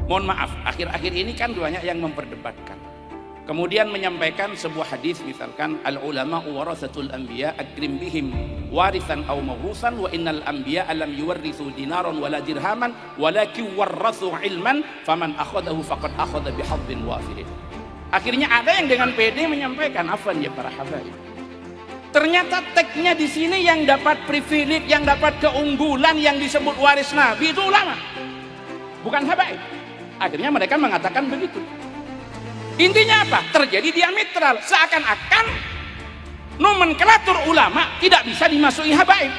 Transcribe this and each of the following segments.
Mohon maaf, akhir-akhir ini kan banyak yang memperdebatkan. Kemudian menyampaikan sebuah hadis, misalkan al ulama warasatul anbiya akrim bihim warisan aw mawrusan wa innal anbiya lam yuwarrisu dinaran wala dirhaman walakin warrasu ilman faman akhadahu faqad akhadha bihadzin wafir. Akhirnya ada yang dengan pede menyampaikan, afwan ya para habaib, ternyata teksnya di sini yang dapat privilege, yang dapat keunggulan, yang disebut waris Nabi itu ulama, bukan habaib. Akhirnya mereka mengatakan begitu. Intinya apa? Terjadi diametral, seakan-akan nomenklatur ulama tidak bisa dimasuki habaib,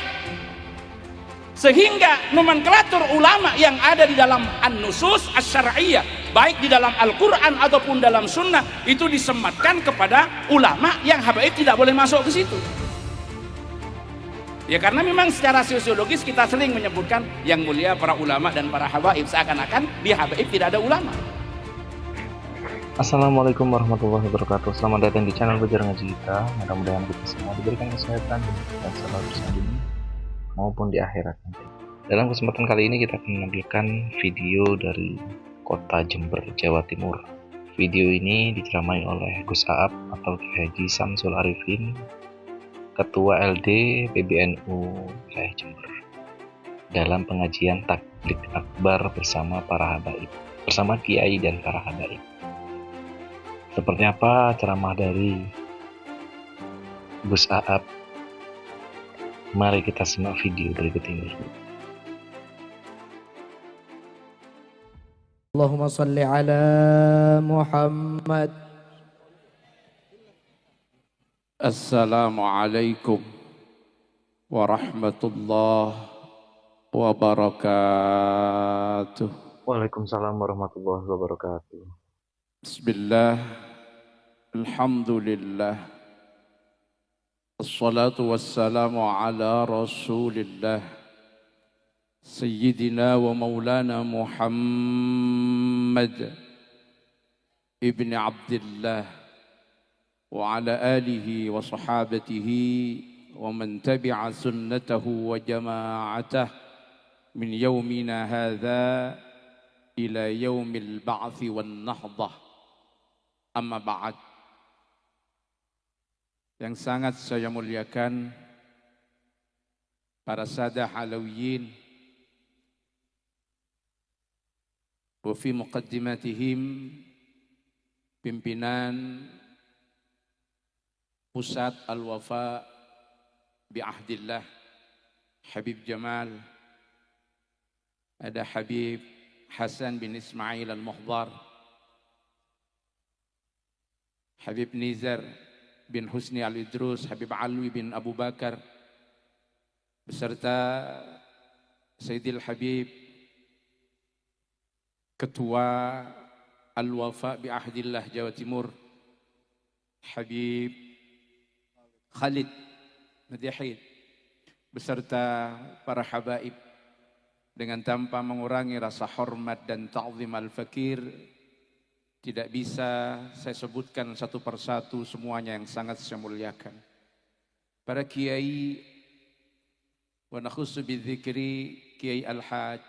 sehingga nomenklatur ulama yang ada di dalam an-nusus asy-syar'iyyah, baik di dalam Al-Quran ataupun dalam sunnah, itu disematkan kepada ulama yang habaib tidak boleh masuk ke situ. Ya karena memang secara sosiologis kita sering menyebutkan yang mulia para ulama dan para habaib, seakan-akan di habaib tidak ada ulama. Assalamualaikum warahmatullahi wabarakatuh. Selamat datang di channel Belajar Ngaji kita. Mudah-mudahan kita semua diberikan kesehatan dan selalu bersama dunia maupun di akhirat nanti. Dalam kesempatan kali ini kita akan menampilkan video dari kota Jember, Jawa Timur. Video ini diceramai oleh Gus Aap atau Kiai Haji Samsul Arifin, Ketua LD PBNU wilayah Jember, dalam pengajian taklik akbar bersama para habaib, bersama kiai dan para habaib. Seperti apa ceramah dari Gus Aap? Mari kita simak video berikut ini. Allahumma salli ala Muhammad. Assalamualaikum warahmatullahi wabarakatuh. Waalaikumsalam warahmatullahi wabarakatuh. Bismillah, alhamdulillah, assalatu wassalamu ala rasulillah, Sayyidina wa maulana Muhammad ibn Abdillah wa ala alihi wa sahabatihi wa man tabi'a sunnatahu wa jama'atah min yawmina hadha ila yaumil ba'thi wan nahdah. Amma ba'd. Yang sangat saya muliakan para sadah alawiyin wa fi muqaddimatihim pimpinan Pusat Al-Wafa bi Ahdillah Habib Jamal, ada Habib Hasan bin Ismail Al-Muhdar, Habib Nizar bin Husni Al-Idrus, Habib Alwi bin Abu Bakar, beserta Sayyidil Habib Ketua Al-Wafa bi Ahdillah Jawa Timur, Habib Khalid Madihid, beserta para habaib, dengan tanpa mengurangi rasa hormat dan ta'zim al-fakir, tidak bisa saya sebutkan satu persatu semuanya yang sangat saya muliakan. Para kiai, wa nakhussu bidzikri Kiai Al-Haj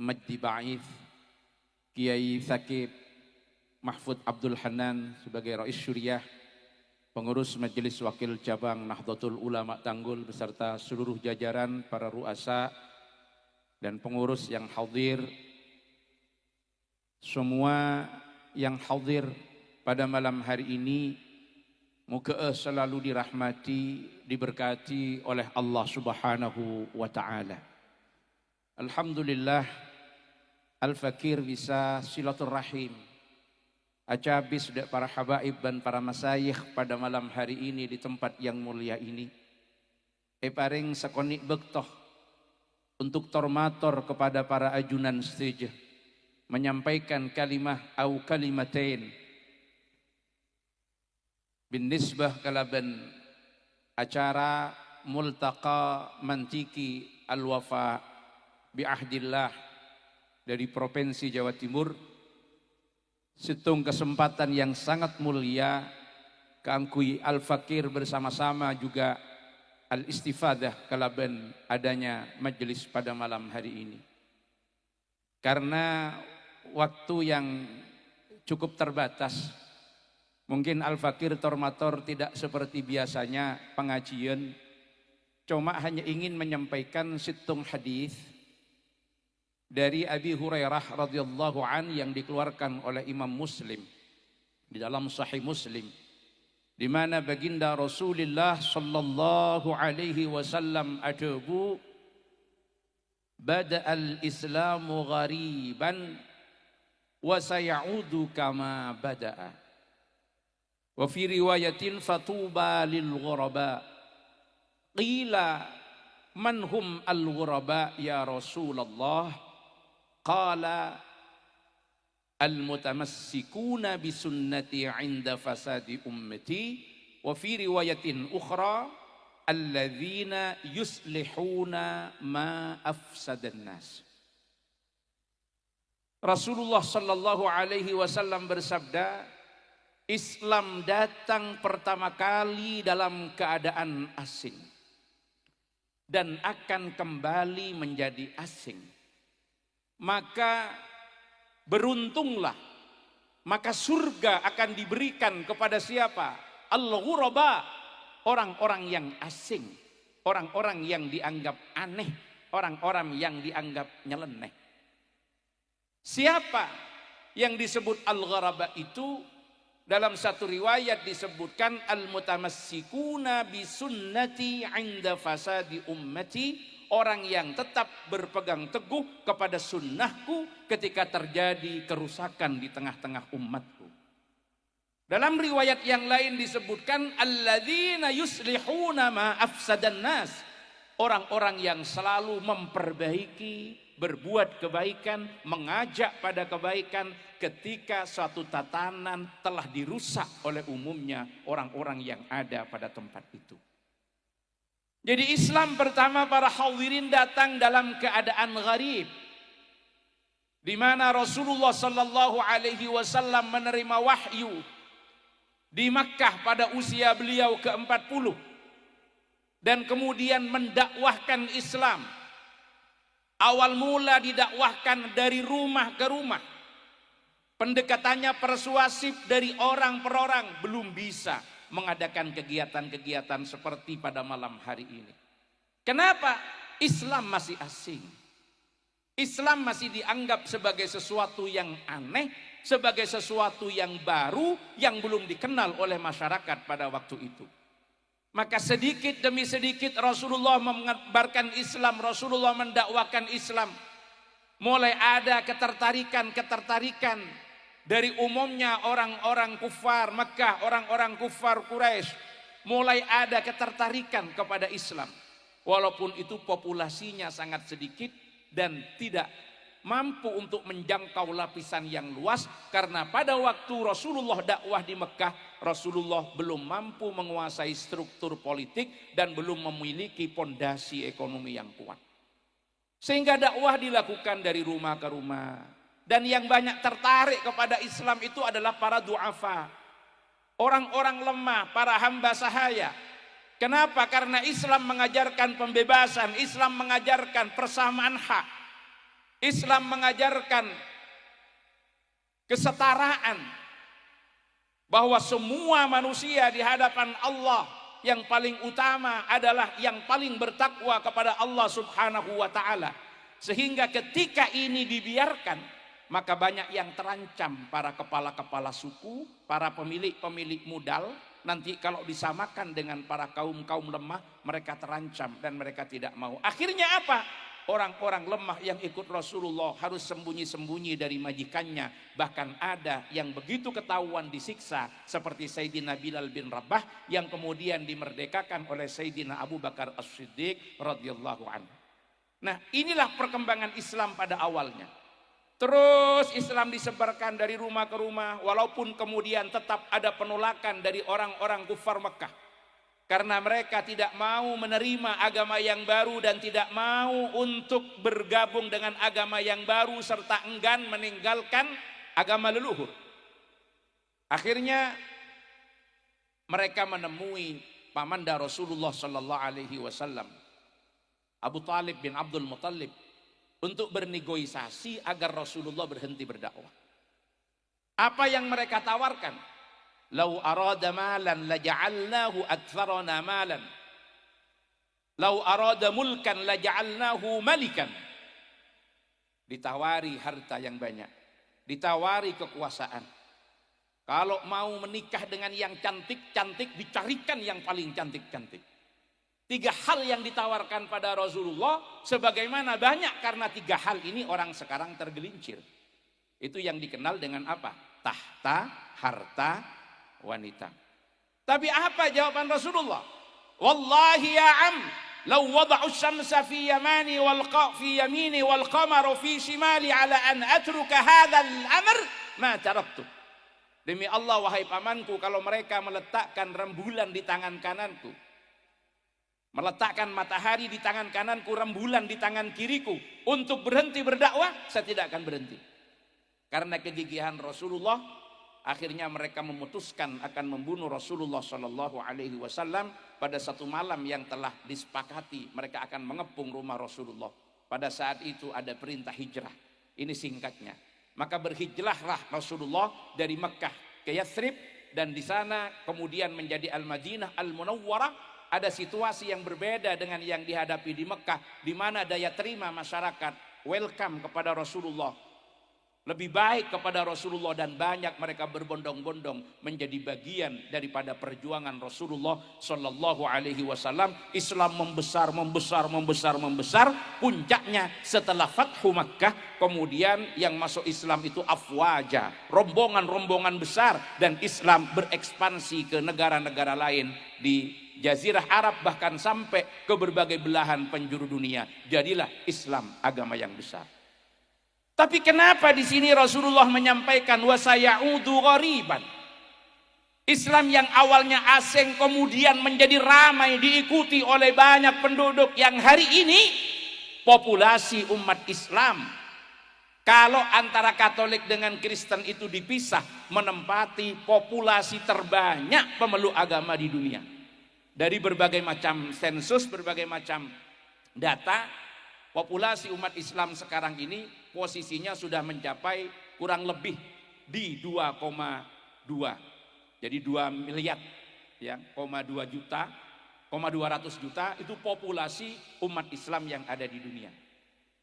Majdi Ba'ith, Kiai Thaqib Mahfud Abdul Hanan sebagai Rais Syuriah, pengurus Majelis Wakil Cabang Nahdlatul Ulama Tanggul beserta seluruh jajaran para ruasa dan pengurus yang hadir, semua yang hadir pada malam hari ini, moga selalu dirahmati, diberkati oleh Allah Subhanahu wa Ta'ala. Alhamdulillah, Al-Fakir bisa silaturahim, acabis para habaib dan para masyayikh pada malam hari ini di tempat yang mulia ini. Paring sakonik bektoh untuk tormator kepada para ajunan setuju menyampaikan kalimah au kalimatain bin nisbah kalaban acara multaqa mantiki al-wafa bi ahdillah dari Provinsi Jawa Timur. Situng kesempatan yang sangat mulia keangkui Al-Fakir bersama-sama juga al-istifadah kalaban adanya majelis pada malam hari ini. Karena waktu yang cukup terbatas, mungkin Al-Fakir Tormator tidak seperti biasanya pengajian, cuma hanya ingin menyampaikan situng hadis dari Abi Hurairah radhiyallahu an yang dikeluarkan oleh Imam Muslim di dalam Sahih Muslim, di mana baginda Rasulullah sallallahu alaihi wasallam ajabu, bada'al islamu ghariban wa sayaudu kama bada'a. Wa fi riwayatin fatuba lil ghuraba. Qila man hum al ghuraba ya Rasulullah? Qala al mutamassikuna bi sunnati 'inda fasadi ummati. Wa fi riwayatin ukhra alladzina yuslihuna ma afsadan nas. Rasulullah sallallahu alaihi wasallam bersabda, Islam datang pertama kali dalam keadaan asing dan akan kembali menjadi asing. Maka beruntunglah, maka surga akan diberikan kepada siapa? Al-ghuraba, orang-orang yang asing, orang-orang yang dianggap aneh, orang-orang yang dianggap nyeleneh. Siapa yang disebut al-ghuraba itu? Dalam satu riwayat disebutkan al-mutamassikuna bi sunnati 'inda fasadi ummati, orang yang tetap berpegang teguh kepada sunnahku ketika terjadi kerusakan di tengah-tengah umatku. Dalam riwayat yang lain disebutkan alladzina yuslihuna ma afsadan nas, orang-orang yang selalu memperbaiki, berbuat kebaikan, mengajak pada kebaikan ketika suatu tatanan telah dirusak oleh umumnya orang-orang yang ada pada tempat itu. Jadi Islam pertama para hadirin datang dalam keadaan gharib, di mana Rasulullah sallallahu alaihi wasallam menerima wahyu di Makkah pada usia beliau ke-40 dan kemudian mendakwahkan Islam. Awal mula didakwahkan dari rumah ke rumah. Pendekatannya persuasif dari orang per orang, belum bisa mengadakan kegiatan-kegiatan seperti pada malam hari ini. Kenapa? Islam masih asing. Islam masih dianggap sebagai sesuatu yang aneh, sebagai sesuatu yang baru, yang belum dikenal oleh masyarakat pada waktu itu. Maka sedikit demi sedikit Rasulullah mengabarkan Islam, Rasulullah mendakwakan Islam. Mulai ada ketertarikan dari umumnya orang-orang kufar Mekah, orang-orang kufar Quraisy. Mulai ada ketertarikan kepada Islam. Walaupun itu populasinya sangat sedikit dan tidak mampu untuk menjangkau lapisan yang luas, karena pada waktu Rasulullah dakwah di Mekah, Rasulullah belum mampu menguasai struktur politik dan belum memiliki pondasi ekonomi yang kuat. Sehingga dakwah dilakukan dari rumah ke rumah. Dan yang banyak tertarik kepada Islam itu adalah para du'afa, orang-orang lemah, para hamba sahaya. Kenapa? Karena Islam mengajarkan pembebasan, Islam mengajarkan persamaan hak, Islam mengajarkan kesetaraan, bahwa semua manusia di hadapan Allah yang paling utama adalah yang paling bertakwa kepada Allah Subhanahu wa taala. Sehingga ketika ini dibiarkan, maka banyak yang terancam, para kepala-kepala suku, para pemilik-pemilik modal. Nanti kalau disamakan dengan para kaum-kaum lemah, mereka terancam dan mereka tidak mau. Akhirnya apa? Orang-orang lemah yang ikut Rasulullah harus sembunyi-sembunyi dari majikannya. Bahkan ada yang begitu ketahuan disiksa, seperti Sayyidina Bilal bin Rabah yang kemudian dimerdekakan oleh Sayyidina Abu Bakar As-Siddiq radhiyallahu anhu. Nah, inilah perkembangan Islam pada awalnya. Terus Islam disebarkan dari rumah ke rumah, walaupun kemudian tetap ada penolakan dari orang-orang kufar Mekah. Karena mereka tidak mau menerima agama yang baru dan tidak mau untuk bergabung dengan agama yang baru, serta enggan meninggalkan agama leluhur. Akhirnya mereka menemui pamanda Rasulullah sallallahu alaihi wasallam, Abu Talib bin Abdul Muttalib, untuk bernegosiasi agar Rasulullah berhenti berdakwah. Apa yang mereka tawarkan? Lau arada malan laja'alnahu aktsarana malan. Lau arada mulkan laja'alnahu malikan. Ditawari harta yang banyak, ditawari kekuasaan. Kalau mau menikah dengan yang cantik-cantik, dicarikan yang paling cantik-cantik. 3 hal yang ditawarkan pada Rasulullah, sebagaimana banyak karena 3 hal ini orang sekarang tergelincir. Itu yang dikenal dengan apa? Tahta, harta, wanita. Tapi apa jawaban Rasulullah? Wallahi ya am, law wada'u syamsa fi yamani fi yamini wal qamaru fi shimali ala an atruka hadzal amr ma taraktu. Demi Allah wahai pamanku, kalau mereka meletakkan rembulan di tangan kananku, meletakkan matahari di tangan kananku, rembulan di tangan kiriku, untuk berhenti berdakwah, saya tidak akan berhenti. Karena kegigihan Rasulullah, akhirnya mereka memutuskan akan membunuh Rasulullah Shallallahu Alaihi Wasallam pada satu malam yang telah disepakati. Mereka akan mengepung rumah Rasulullah. Pada saat itu ada perintah hijrah. Ini singkatnya. Maka berhijrahlah Rasulullah dari Mekkah ke Yathrib, dan di sana kemudian menjadi Al-Madinah Al-Munawwarah. Ada situasi yang berbeda dengan yang dihadapi di Mekkah, di mana daya terima masyarakat welcome kepada Rasulullah lebih baik kepada Rasulullah, dan banyak mereka berbondong-bondong menjadi bagian daripada perjuangan Rasulullah Shallallahu Alaihi Wasallam. Islam membesar, puncaknya setelah Fathu Makkah, kemudian yang masuk Islam itu afwaja, rombongan-rombongan besar, dan Islam berekspansi ke negara-negara lain di Jazirah Arab, bahkan sampai ke berbagai belahan penjuru dunia. Jadilah Islam agama yang besar. Tapi kenapa di sini Rasulullah menyampaikan wasayaudu ghariban? Islam yang awalnya asing kemudian menjadi ramai, diikuti oleh banyak penduduk yang hari ini populasi umat Islam, kalau antara Katolik dengan Kristen itu dipisah, menempati populasi terbanyak pemeluk agama di dunia. Dari berbagai macam sensus, berbagai macam data, populasi umat Islam sekarang ini posisinya sudah mencapai kurang lebih di 2,2. Jadi 2 miliar ya, 2 juta, 200 juta itu populasi umat Islam yang ada di dunia.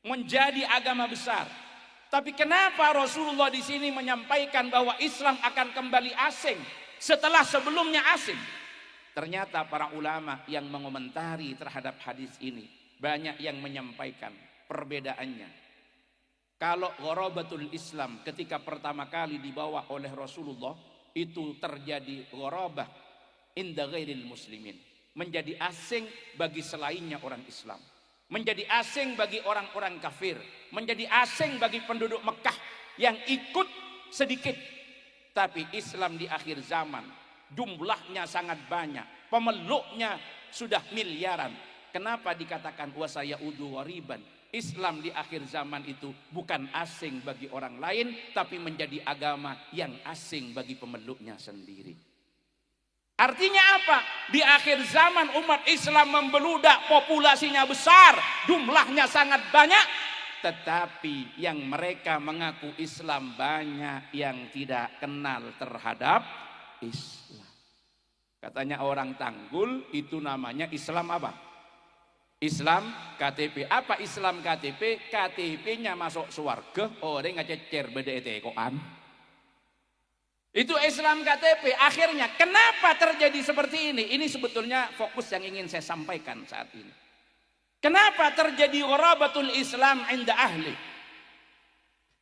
Menjadi agama besar. Tapi kenapa Rasulullah di sini menyampaikan bahwa Islam akan kembali asing setelah sebelumnya asing? Ternyata para ulama yang mengomentari terhadap hadis ini banyak yang menyampaikan perbedaannya. Kalau gharabatul Islam ketika pertama kali dibawa oleh Rasulullah, itu terjadi gharabah inda ghairil muslimin, menjadi asing bagi selainnya orang Islam, menjadi asing bagi orang-orang kafir, menjadi asing bagi penduduk Mekah yang ikut sedikit. Tapi Islam di akhir zaman jumlahnya sangat banyak, pemeluknya sudah miliaran. Kenapa dikatakan wasayaudu ghariban? Islam di akhir zaman itu bukan asing bagi orang lain, tapi menjadi agama yang asing bagi pemeluknya sendiri. Artinya apa? Di akhir zaman umat Islam membeludak, populasinya besar, jumlahnya sangat banyak, tetapi yang mereka mengaku Islam banyak yang tidak kenal terhadap Islam. Katanya orang Tanggul, itu namanya Islam apa? Islam KTP. Apa Islam KTP? KTP-nya masuk surga, orang ngececer beda etekoan. Itu Islam KTP. Akhirnya kenapa terjadi seperti ini? Ini sebetulnya fokus yang ingin saya sampaikan saat ini. Kenapa terjadi gharabatul Islam inda ahli?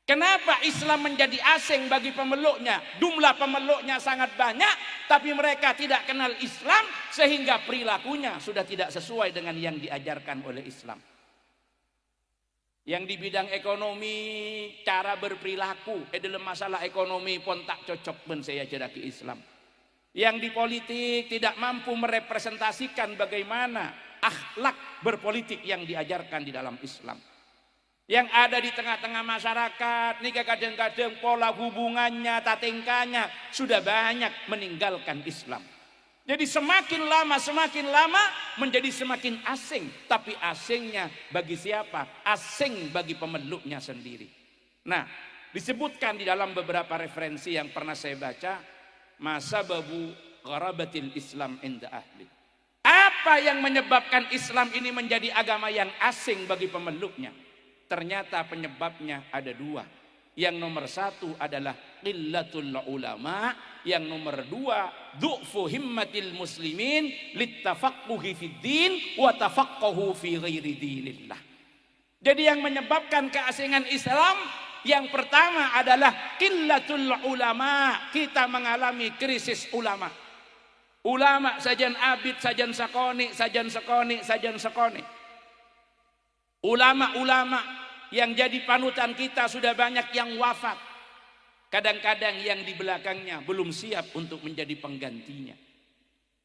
Kenapa Islam menjadi asing bagi pemeluknya? Jumlah pemeluknya sangat banyak, tapi mereka tidak kenal Islam, sehingga perilakunya sudah tidak sesuai dengan yang diajarkan oleh Islam. Yang di bidang ekonomi, cara berperilaku, dalam masalah ekonomi pun tak cocok pun saya ceraki Islam. Yang di politik tidak mampu merepresentasikan bagaimana akhlak berpolitik yang diajarkan di dalam Islam. Yang ada di tengah-tengah masyarakat, nih kadang-kadang pola hubungannya, tatingkanya sudah banyak meninggalkan Islam. Jadi semakin lama menjadi semakin asing. Tapi asingnya bagi siapa? Asing bagi pemeluknya sendiri. Nah, disebutkan di dalam beberapa referensi yang pernah saya baca, masababu gharabatil Islam inda ahli. Apa yang menyebabkan Islam ini menjadi agama yang asing bagi pemeluknya? Ternyata penyebabnya ada dua. Yang nomor satu adalah qillatul ulama, yang nomor dua du'fu himmatil muslimin littafaqquhi fid din wa tafaqqahu fi ghairi dinillah. Jadi yang menyebabkan keasingan Islam yang pertama adalah qillatul ulama, kita mengalami krisis ulama. Ulama sajan abid, sajan sakoni, sajan sakoni, sajan sakoni. Ulama-ulama yang jadi panutan kita sudah banyak yang wafat. Kadang-kadang yang di belakangnya belum siap untuk menjadi penggantinya.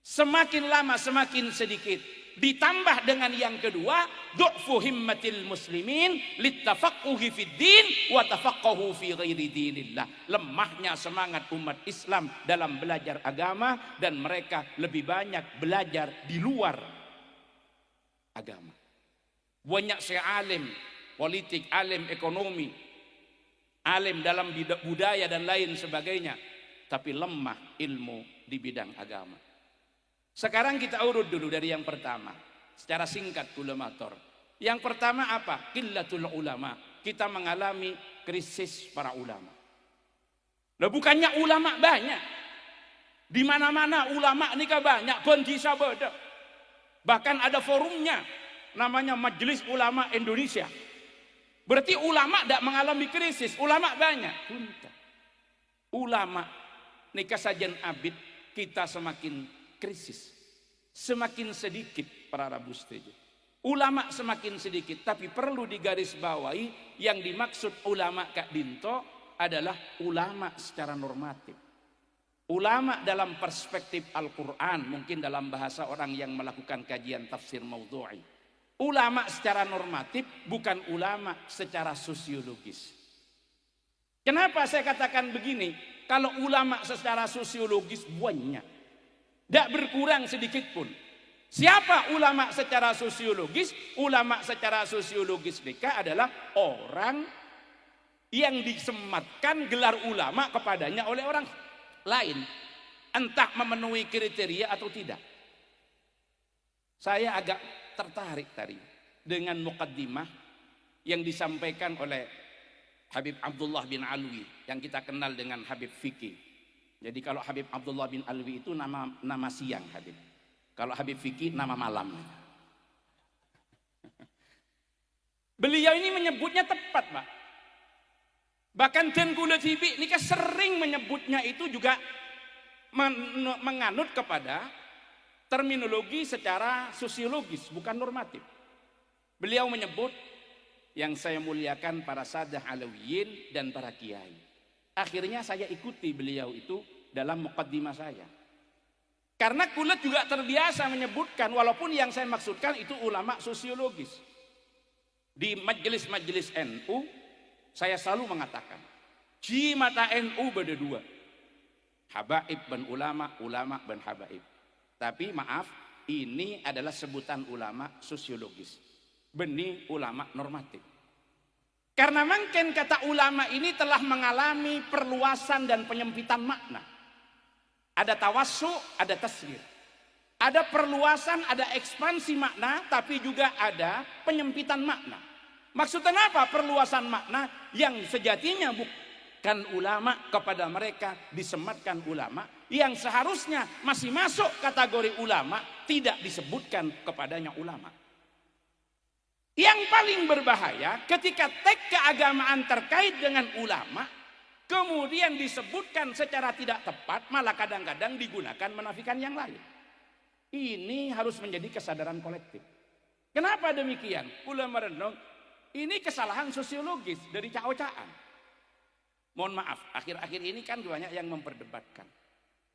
Semakin lama semakin sedikit. Ditambah dengan yang kedua, du'fu himmatil muslimin littafaqquhi fid din wa tafaqqahu fi ghairi dinillah. Lemahnya semangat umat Islam dalam belajar agama, dan mereka lebih banyak belajar di luar agama. Banyak sealim politik, alim ekonomi, alim dalam budaya dan lain sebagainya, tapi lemah ilmu di bidang agama. Sekarang kita urut dulu dari yang pertama, secara singkat ulamator. Yang pertama apa? Qillatul ulama. Kita mengalami krisis para ulama. Nah, bukannya ulama banyak. Di mana-mana ulama ini kan banyak, kondisi beda. Bahkan ada forumnya, namanya Majelis Ulama Indonesia. Berarti ulama tidak mengalami krisis, ulama banyak. Ulama nikah sajen abid, kita semakin krisis, semakin sedikit para rabu setuju. Ulama semakin sedikit, tapi perlu digarisbawahi yang dimaksud ulama Kak Dinto adalah ulama secara normatif. Ulama dalam perspektif Al-Quran, mungkin dalam bahasa orang yang melakukan kajian tafsir maudhu'i. Ulama secara normatif, bukan ulama secara sosiologis. Kenapa saya katakan begini? Kalau ulama secara sosiologis banyak, tidak berkurang sedikit pun. Siapa ulama secara sosiologis? Ulama secara sosiologis mereka adalah orang yang disematkan gelar ulama kepadanya oleh orang lain, entah memenuhi kriteria atau tidak. Saya agak tertarik tadi dengan muqaddimah yang disampaikan oleh Habib Abdullah bin Alwi yang kita kenal dengan Habib Fikih. Jadi kalau Habib Abdullah bin Alwi itu nama siang Habib. Kalau Habib Fikih nama malam. Beliau ini menyebutnya tepat, Pak. Bahkan Tengku Latifi ini kan sering menyebutnya itu juga menganut kepada terminologi secara sosiologis, bukan normatif. Beliau menyebut yang saya muliakan para sadah alawiyin dan para kiai. Akhirnya saya ikuti beliau itu dalam muqaddimah saya. Karena kulit juga terbiasa menyebutkan, walaupun yang saya maksudkan itu ulama sosiologis. Di majelis-majelis NU, saya selalu mengatakan, di mata NU beda dua. Habaib ben ulama, ulama ben habaib. Tapi maaf, ini adalah sebutan ulama sosiologis. Benih ulama normatif. Karena mungkin kata ulama ini telah mengalami perluasan dan penyempitan makna. Ada tawassu, ada tasghir. Ada perluasan, ada ekspansi makna, tapi juga ada penyempitan makna. Maksudnya apa? Perluasan makna yang sejatinya bukan ulama, kepada mereka disematkan ulama yang seharusnya masih masuk kategori ulama, tidak disebutkan kepadanya ulama. Yang paling berbahaya ketika teks keagamaan terkait dengan ulama kemudian disebutkan secara tidak tepat, malah kadang-kadang digunakan menafikan yang lain. Ini harus menjadi kesadaran kolektif. Kenapa demikian? Ulama renung, ini kesalahan sosiologis dari cak-caan. Mohon maaf, akhir-akhir ini kan banyak yang memperdebatkan.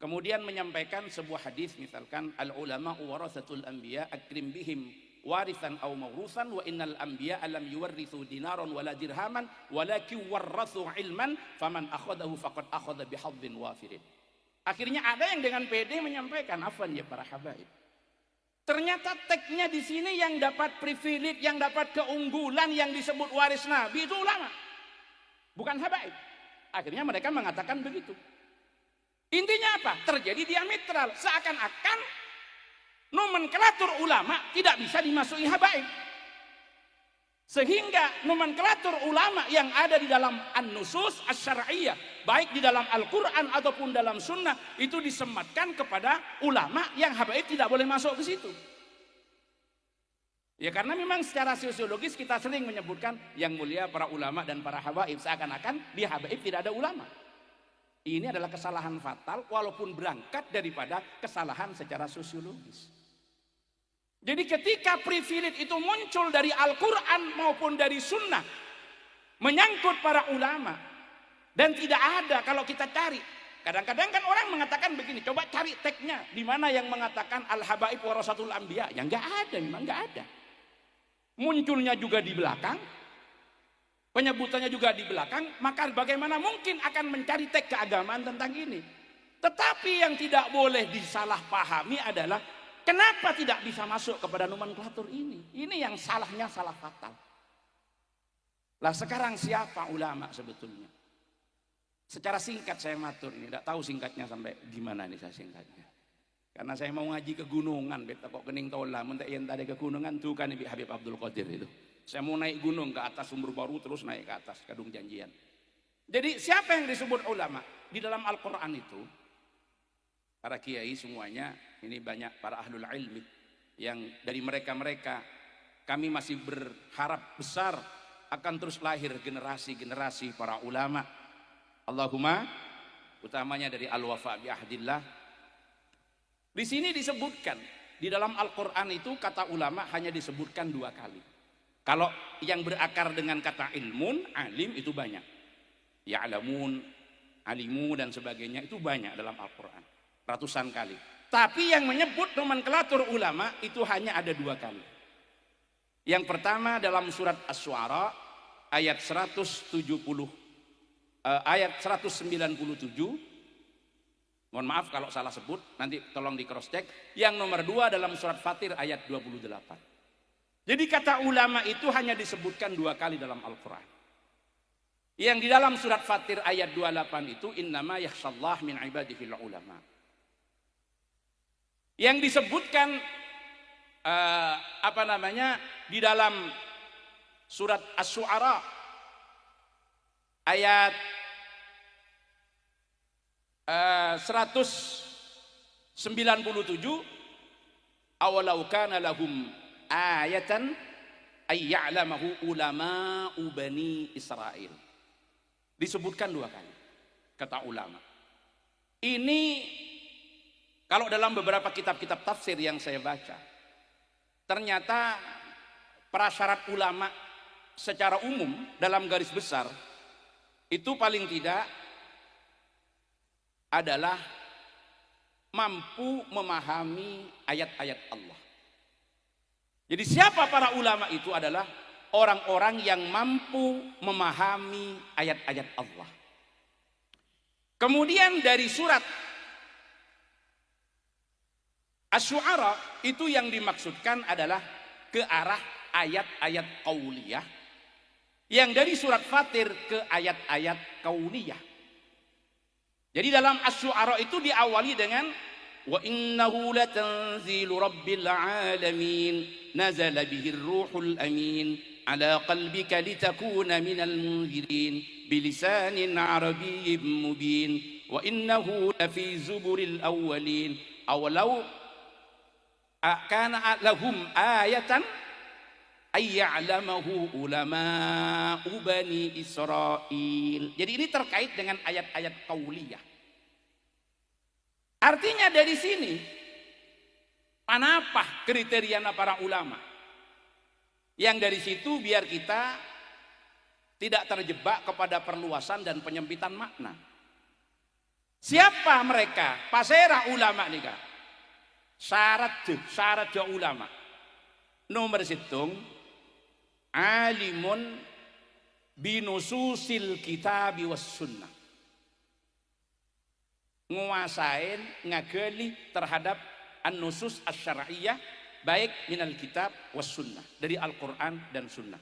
Kemudian menyampaikan sebuah hadis, misalkan al-ulama warasatul anbiya akrim bihim warithan aw mawrusan wa innal anbiya lam yuwarrithu dinaran wala dirhaman walakin warrathu ilman faman akhadahu faqad akhadha bihadhin wafirin. Akhirnya ada yang dengan pede menyampaikan, afwan ya para habaib. Ternyata teksnya di sini yang dapat privilege, yang dapat keunggulan, yang disebut waris Nabi itu ulama, bukan habaib. Akhirnya mereka mengatakan begitu. Intinya apa? Terjadi diametral, seakan-akan nomenklatur ulama tidak bisa dimasuki habaib. Sehingga nomenklatur ulama yang ada di dalam an-nusus asy-syar'iyyah, baik di dalam Al-Quran ataupun dalam sunnah, itu disematkan kepada ulama yang habaib tidak boleh masuk ke situ. Ya karena memang secara sosiologis kita sering menyebutkan yang mulia para ulama dan para habaib, seakan-akan di habaib tidak ada ulama. Ini adalah kesalahan fatal walaupun berangkat daripada kesalahan secara sosiologis. Jadi ketika privilege itu muncul dari Al-Quran maupun dari sunnah, menyangkut para ulama, dan tidak ada kalau kita cari. Kadang-kadang kan orang mengatakan begini, coba cari teksnya, di mana yang mengatakan al-habaib warasatul anbiya. Ya enggak ada, memang enggak ada. Munculnya juga di belakang, penyebutannya juga di belakang, maka bagaimana mungkin akan mencari teks keagamaan tentang ini? Tetapi yang tidak boleh disalahpahami adalah kenapa tidak bisa masuk kepada nomenklatur ini? Ini yang salahnya salah fatal. Lah sekarang siapa ulama sebetulnya? Secara singkat saya matur ini, tidak tahu singkatnya sampai gimana nih saya singkatnya. Karena saya mau ngaji ke gunungan, beta kok kening tola, mentek yang tadi ke gunungan tuh kan Ibu Habib Abdul Qadir itu. Saya mau naik gunung ke atas Sumber Baru terus naik ke atas Kadung Janjian. Jadi siapa yang disebut ulama? Di dalam Al-Quran itu, para kiai semuanya, ini banyak para ahlul ilmi yang dari mereka-mereka kami masih berharap besar akan terus lahir generasi-generasi para ulama. Allahumma, utamanya dari al-wafa bi ahdillah. Di sini disebutkan di dalam Al-Quran itu kata ulama hanya disebutkan 2 kali. Kalau yang berakar dengan kata ilmun, alim itu banyak. Ya'lamun, alimu dan sebagainya itu banyak dalam Al-Quran. Ratusan kali. Tapi yang menyebut nomenklatur ulama itu hanya ada 2 kali. Yang pertama dalam surat Asy-Syu'ara ayat 197. Mohon maaf kalau salah sebut, nanti tolong di cross check. Yang nomor 2 dalam surat Fatir ayat 28. Jadi kata ulama itu hanya disebutkan 2 kali dalam Al-Quran. Yang di dalam surat Fatir ayat 28 itu innama yakhshallah min ibadihil ulama. Yang disebutkan di dalam surat Asy-Syu'ara ayat 197, awalau kana lahum ayatan ay ya'lamahu ulama'u bani Israil. Disebutkan 2 kali kata ulama. Ini kalau dalam beberapa kitab-kitab tafsir yang saya baca, ternyata prasyarat ulama secara umum dalam garis besar itu paling tidak adalah mampu memahami ayat-ayat Allah. Jadi siapa para ulama itu adalah orang-orang yang mampu memahami ayat-ayat Allah. Kemudian dari surat Asy-Syu'ara itu yang dimaksudkan adalah ke arah ayat-ayat qauliyah, yang dari surat Fatir ke ayat-ayat kauniyah. Jadi dalam Asy-Syu'ara itu diawali dengan wa innahu latanzilu rabbil alamin nazala bihir ruhul amin ala qalbika litakuna minal munzirin bilisanin arabiyyin mubin wa innahu lafi zuburil awwalin awalau kana lahum ayatan ay ya'lamahu ulama'u bani Israil. Jadi ini terkait dengan ayat-ayat qauliyah. Artinya dari sini apa kriteria para ulama? Yang dari situ biar kita tidak terjebak kepada perluasan dan penyempitan makna. Siapa mereka? Pasera ulama nih kak. Syarat ulama. Nomor situng alimun binususil kitabi was sunnah. nguasain ngageli terhadap an-nusus asy-syar'iyyah baik minal kitab was sunnah, dari Al-Quran dan sunnah.